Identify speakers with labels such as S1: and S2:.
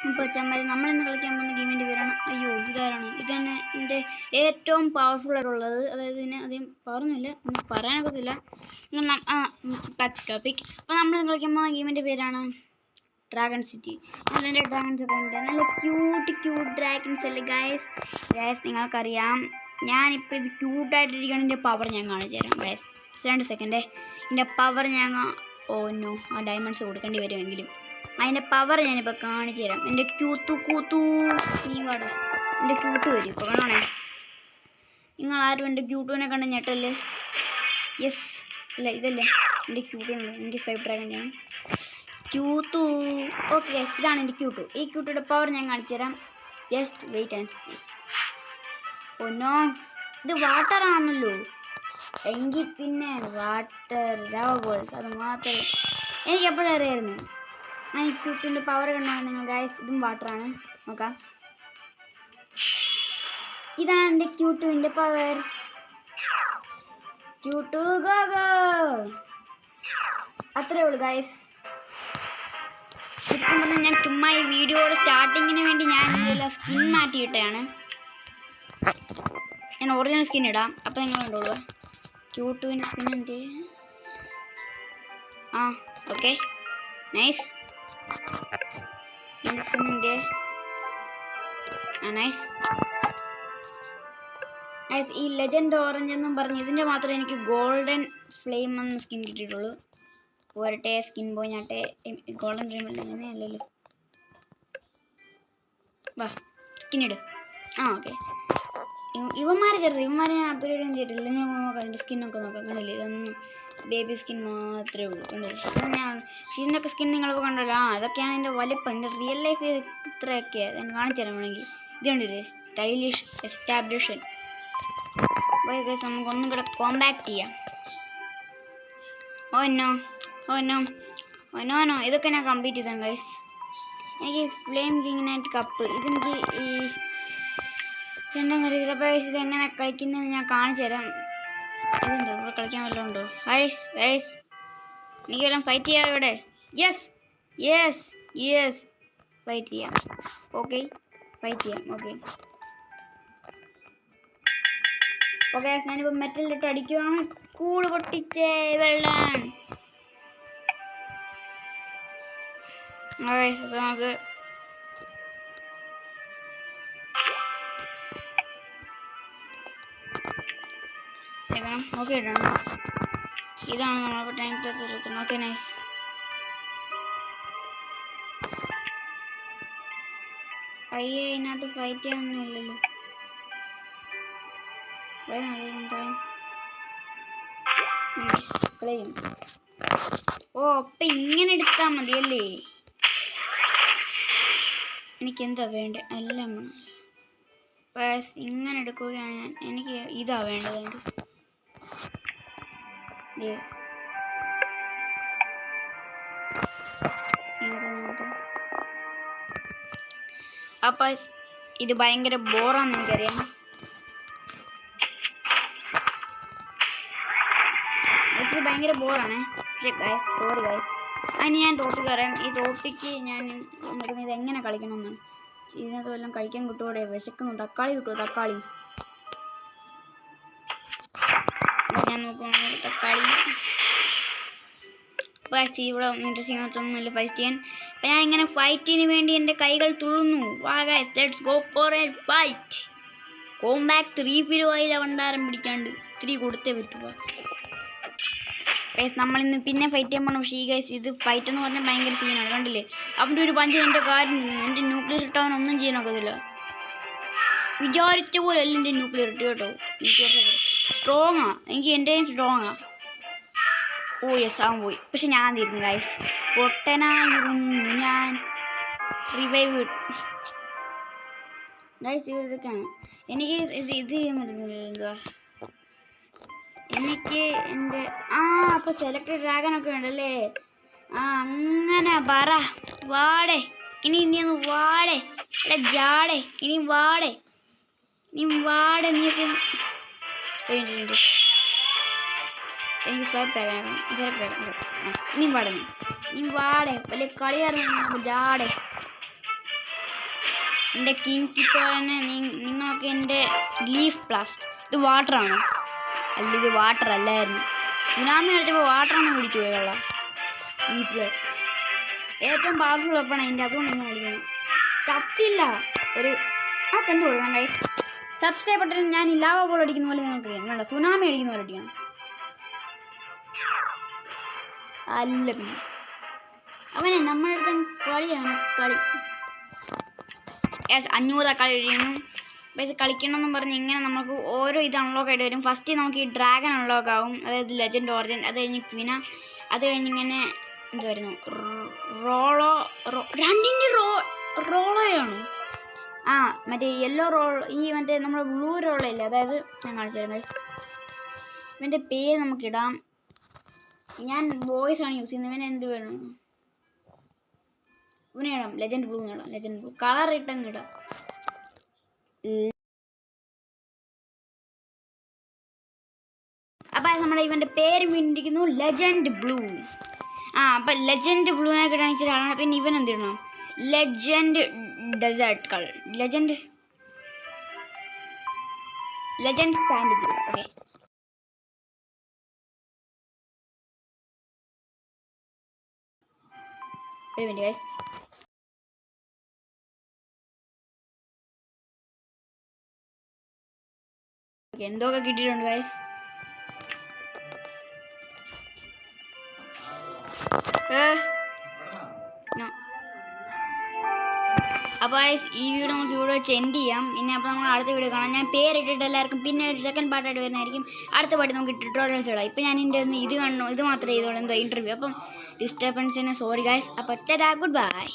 S1: ഇപ്പോൾ ചമ്മൽ നമ്മളിന്ന് കളിക്കാൻ പോകുന്ന ഗെയിമിൻ്റെ പേരാണ് അയ്യോ ഇതാരാണ് ഇതാണ് എൻ്റെ ഏറ്റവും പവർഫുൾ ആയിട്ടുള്ളത്. അതായത് ഇതിന് അധികം പവറൊന്നുമില്ല, ഒന്നും പറയാനൊക്കത്തില്ല. ടോപ്പിക്. അപ്പോൾ നമ്മൾ കളിക്കാൻ പോകുന്ന ഗെയിമിൻ്റെ പേരാണ് ഡ്രാഗൺ സിറ്റി. അതിൻ്റെ ഡ്രാഗൺസ് ഒക്കെ ഉണ്ട്, നല്ല ക്യൂട്ട് ഡ്രാഗൺസ് അല്ലേ ഗായ്സ്. നിങ്ങൾക്കറിയാം ഞാനിപ്പോൾ ഇത് ക്യൂട്ടായിട്ടിരിക്കുകയാണ്. ഇതിൻ്റെ പവർ ഞാൻ കാണിച്ചു തരാം ഗായ്സ്. 2 സെക്കൻഡേ. ഇതിൻ്റെ പവർ ഞാൻ നോ ആ ഡയമണ്ട്സ് കൊടുക്കേണ്ടി വരുമെങ്കിലും അതിൻ്റെ പവർ ഞാനിപ്പോൾ കാണിച്ചു തരാം. എൻ്റെ കൂത്തു നീ വാടാ, എൻ്റെ ക്യൂട്ട് വരും ഇപ്പോൾ കാണണേ. നിങ്ങളാരും എൻ്റെ ക്യൂട്ടുവിനെ കണ്ട ഞെട്ടല്ലേ? യെസ് അല്ല ഇതല്ലേ എൻ്റെ ക്യൂട്ടുള്ളത്. എനിക്ക് സ്വൈപ്പ് ഡ്രാഗൺ ഞാൻ ക്യൂത്തു. ഓക്കെ ഇതാണ് എൻ്റെ ക്യൂട്ടു. ഈ ക്യൂട്ടുയുടെ പവർ ഞാൻ കാണിച്ചു തരാം. Just wait and see. Oh no, ഇത് വാട്ടർ ആണല്ലോ. എങ്കിൽ പിന്നെ വാട്ടർ ലവ ബോൾസ് അത് മാത്രമേ എനിക്ക് എപ്പോഴും അറിയായിരുന്നു. ഈ ക്യൂട്ടിൻ്റെ പവർ കണ്ടാണ് നിങ്ങൾ ഗൈസ്. ഇതും വാട്ടറാണ്, നോക്കാം. ഇതാണ് എൻ്റെ ക്യൂട്ടുവിൻ്റെ പവർ. ക്യൂട്ടു ഗോ ഗോ. അത്രേ ഉള്ളൂ ഗൈസ്. ഇപ്പം പറഞ്ഞാൽ ഞാൻ ചുമ്മാ ഈ വീഡിയോയുടെ സ്റ്റാർട്ടിങ്ങിന് വേണ്ടി ഞാൻ ഇതെല്ലാം സ്കിൻ മാറ്റിയിട്ടാണ്. ഞാൻ ഒറിജിനൽ സ്കിൻ ഇടാം, അപ്പം നിങ്ങൾ കണ്ടോളൂ. ക്യൂട്ടുവിൻ്റെ സ്കിൻ എന്ത് ഓക്കെ നൈസ്. സ്കിന്നിൻ്റെ നൈസ്. ഈ ലെജൻഡ് ഓറഞ്ച് എന്നും പറഞ്ഞ് ഇതിൻ്റെ മാത്രമേ എനിക്ക് ഗോൾഡൻ ഫ്ലെയിം എന്ന സ്കിൻ കിട്ടിയിട്ടുള്ളൂ. പോരട്ടെ സ്കിൻ പോയി ഞാട്ടെ. ഗോൾഡൻ ഫ്ലെയിം അല്ലല്ലോ. വാ സ്കിൻ ഇട്. ഓക്കെ ഇവന്മാരെ ഞാൻ അപ്ഗ്രേഡ് ഒന്നും ചെയ്തിട്ടില്ല. നിങ്ങൾ നോക്കാം അതിൻ്റെ സ്കിന്നൊക്കെ നോക്കാം. കണ്ടില്ലേ, ഇതൊന്നും ബേബി സ്കിൻ മാത്രമേ ഉള്ളൂ. കണ്ടില്ലേ, ഇതന്നെയാണ്. പക്ഷേ ഇതിൻ്റെയൊക്കെ സ്കിൻ നിങ്ങളിപ്പോൾ കണ്ടല്ലോ. അതൊക്കെയാണ് എൻ്റെ വലിപ്പം. എൻ്റെ റിയൽ ലൈഫ് ഇത്രയൊക്കെ ഞാൻ കാണിച്ചു തരാൻ വേണമെങ്കിൽ. ഇത് കണ്ടില്ലേ, സ്റ്റൈലിഷ് എസ്റ്റാബ്ലിഷൻ. നമുക്ക് ഒന്നും കൂടെ കോമ്പാക്ട് ചെയ്യാം. ഓനോ ഇതൊക്കെ ഞാൻ കംപ്ലീറ്റ് ചെയ്താൽ ഗൈസ്. എനിക്ക് ഫ്ലെയിം കിങ്ങിനായിട്ട് കപ്പ് ഇതെനിക്ക് ഈ രണ്ടാം കളിയില്ല. ഗൈസ് ഇത് എങ്ങനെ കളിക്കുന്നതെന്ന് ഞാൻ കാണിച്ചു തരാം. ഇതുണ്ടോ ഇവിടെ കളിക്കാൻ വല്ലതും ഉണ്ടോ? ഗൈസ് എനിക്ക് വല്ലതും ഫൈറ്റ് ചെയ്യാം ഇവിടെ. യെസ് ഫൈറ്റ് ചെയ്യാം. ഓക്കെ ഫൈറ്റ് ചെയ്യാം. ഓക്കെ ഞാനിപ്പോൾ മെറ്റലിലിട്ട് അടിക്കുവാണ്. കൂട് പൊട്ടിച്ചേ വെള്ളം. അപ്പോൾ നമുക്ക് ഓക്കെ ഇടണം. ഇതാണ് നമ്മളിപ്പോൾ ടൈം തീർത്തുന്നത്. Okay nice. അയ്യേ ഇതിനകത്ത് ഫൈറ്റ് ചെയ്യാനൊന്നും ഇല്ലല്ലോ. അപ്പം ഇങ്ങനെ എടുത്താൽ മതിയല്ലേ? എനിക്കെന്താ വേണ്ടത്? എല്ലാം ഇങ്ങനെ എടുക്കുകയാണ് ഞാൻ. എനിക്ക് ഇതാ വേണ്ടതുണ്ട്. അപ്പം ഇത് ഭയങ്കര ബോറാന്ന് എനിക്കറിയാം. ഇത് ഭയങ്കര ബോറാണ്. Sorry guys. അതിന് ഞാൻ ടോപ്പിക്ക് അറിയാം. ഈ ടോപ്പിക്ക് ഞാൻ ഇത് എങ്ങനെ കളിക്കണമെന്നാണ്. ഇതിനകത്ത് വല്ലതും കഴിക്കാൻ കിട്ടുമോടെ? വിശക്കുന്നു. തക്കാളി കിട്ടുമോ? തക്കാളി ഞാൻ നോക്കുകയാണെങ്കിൽ തക്കാളി ഇവിടെ ഇൻട്രസ്റ്റിംഗ് ആയിട്ടൊന്നുമില്ല ഫൈറ്റ് ചെയ്യാൻ. അപ്പം ഞാൻ ഇങ്ങനെ ഫൈറ്റിന് വേണ്ടി എൻ്റെ കൈകൾ തുള്ളുന്നു. Let's go for a fight. Combat 3 ആയില്ല വണ്ടാരം പിടിക്കാണ്ട് 3 കൊടുത്തേ പറ്റുക. നമ്മളിന്ന് പിന്നെ ഫൈറ്റ് ചെയ്യാൻ പോകണം. പക്ഷേ ഈ ഗൈസ് ഇത് ഫൈറ്റ് എന്ന് പറഞ്ഞാൽ ഭയങ്കര സീനാണ്. കണ്ടില്ലേ, അവൻ്റെ ഒരു പഞ്ച് എൻ്റെ കാര്യം എൻ്റെ ന്യൂക്ലിയർ ഇട്ടവൻ ഒന്നും ചെയ്യാനൊക്കത്തില്ല. വിചാരിച്ച പോലെ അല്ല എൻ്റെ ന്യൂക്ലിയർ ഇട്ട് കേട്ടോ. സ്ട്രോങ്ങാ, എനിക്ക് എൻ്റെയും സ്ട്രോങ്ങാ. ഓ യെസ് അവൻ പോയി. പക്ഷെ ഞാൻ തീരുന്നു ഗൈസ്. പൊട്ടനായിരുന്നു ഞാൻ. Revive guys. ഇതൊക്കെയാണ് എനിക്ക് ഇത് ചെയ്യാൻ പറ്റുന്നില്ല. എന്തുവാ എനിക്ക് എൻ്റെ അപ്പോൾ സെലക്ടഡ് ഡ്രാഗനൊക്കെ ഉണ്ടല്ലേ. അങ്ങനെ പറ. വാടേ ഇനി ഒന്ന് വാടേ. ജാടേ ഇനി വാടേ. നീയൊക്കെ എനിക്ക് സ്വൈപ്പ് ഡ്രാഗനാണ്. നീ വാടേ വലിയ കളിയായിരുന്നു. ജാടേ എൻ്റെ കിങ് കിത്തോനെ നിങ്ങൾക്ക് എൻ്റെ ലീഫ് ബ്ലാസ്റ്റ്. ഇത് വാട്ടറാണോ? അല്ല, ഇത് വാട്ടർ അല്ലായിരുന്നു. സുനാമി കളിച്ചപ്പോൾ വാട്ടറാണ് പിടിച്ചു പോയി വെള്ളം. ലീഫ് ബ്ലാസ്റ്റ് ഏറ്റവും പവർഫുൾ വെപ്പണാണ് എൻ്റെ, അതുകൊണ്ട് ഇങ്ങനെ കളിക്കുന്നത്. കത്തില്ല ഒരു അതൊക്കെ എന്ത് കൊടുക്കണം ഗൈസ്? സബ്സ്ക്രൈബ് ബട്ടൺ ഞാൻ ലാവ ബോൾ അടിക്കുന്ന പോലെ നിങ്ങൾക്ക് അറിയാം. വേണ്ട, സുനാമി അടിക്കുന്ന പോലെ അടിക്കണം. അല്ല പിന്നെ അവനെ നമ്മുടെ അടുത്ത് കളിയാണ് കളി. 500 കളി കഴിയുന്നു. അപ്പോൾ ഇത് കളിക്കണമെന്നും പറഞ്ഞ് ഇങ്ങനെ നമുക്ക് ഓരോ ഇത് അൺലോക്ക് ആയിട്ട് വരും. ഫസ്റ്റ് നമുക്ക് ഈ ഡ്രാഗൺ അൺലോക്ക് ആവും, അതായത് ലെജൻഡ് ഓറിജിൻ. അത് കഴിഞ്ഞ് ക്വിന, അത് കഴിഞ്ഞിങ്ങനെ എന്തായിരുന്നു രണ്ടിൻ്റെ റോളോയാണ്. ആ മറ്റേ യെല്ലോ റോൾ, ഈ മറ്റേ നമ്മുടെ ബ്ലൂ റോളയില്ലേ, അതായത് ഞാൻ കാണിച്ചു തരാം ഗൈസ്. ഇവൻ്റെ പേര് നമുക്കിടാം. ഞാൻ വോയിസ് ആണ് യൂസ് ചെയ്യുന്നത്. ഇവന് എന്ത് വേണം? ഇവനെ ഇടാം, ലെജൻഡ് ബ്ലൂ ഇടാം. ലെജൻഡ് ബ്ലൂ കളർ ഇട്ടങ്ങ് ഇടാം. അപ്പം നമ്മുടെ ഇവൻ്റെ പേര് വീണ്ടിരിക്കുന്നു ലെജൻഡ് ബ്ലൂ. അപ്പം ലെജൻഡ് ബ്ലൂവിനെ കിട്ടാൻ ഇച്ചിരി ആളാണ്. പിന്നെ ഇവൻ എന്തിടണം? Legend desert colour, legend sand blue. Okay, ഒരു മിനിറ്റ് ഗൈസ്. എന്തൊക്കെ കിട്ടിയിട്ടുണ്ട് ഗൈസ്. അപ്പോൾ ഈ വീഡിയോ നമുക്ക് ഇവിടെ വെച്ച് എൻഡ് ചെയ്യാം. പിന്നെ അപ്പോൾ നമ്മൾ അടുത്ത വീഡിയോ കാണാം. ഞാൻ പേരിട്ടിട്ട് എല്ലാവർക്കും പിന്നെ ഒരു സെക്കൻഡ് പാർട്ടായിട്ട് വരുന്നതായിരിക്കും. അടുത്ത പാട്ട് നമുക്ക് ട്യൂട്ടോറിയൽസ് ഇടാം. ഇപ്പം ഞാൻ എൻ്റെ ഇത് കാണണോ, ഇത് മാത്രമേ ചെയ്തോളൂ, എന്തോ ഇൻ്റർവ്യൂ. അപ്പം ഡിസ്റ്റർബൻസിന് സോറി ഗൈസ്. അപ്പോൾ ഗുഡ് ബൈ.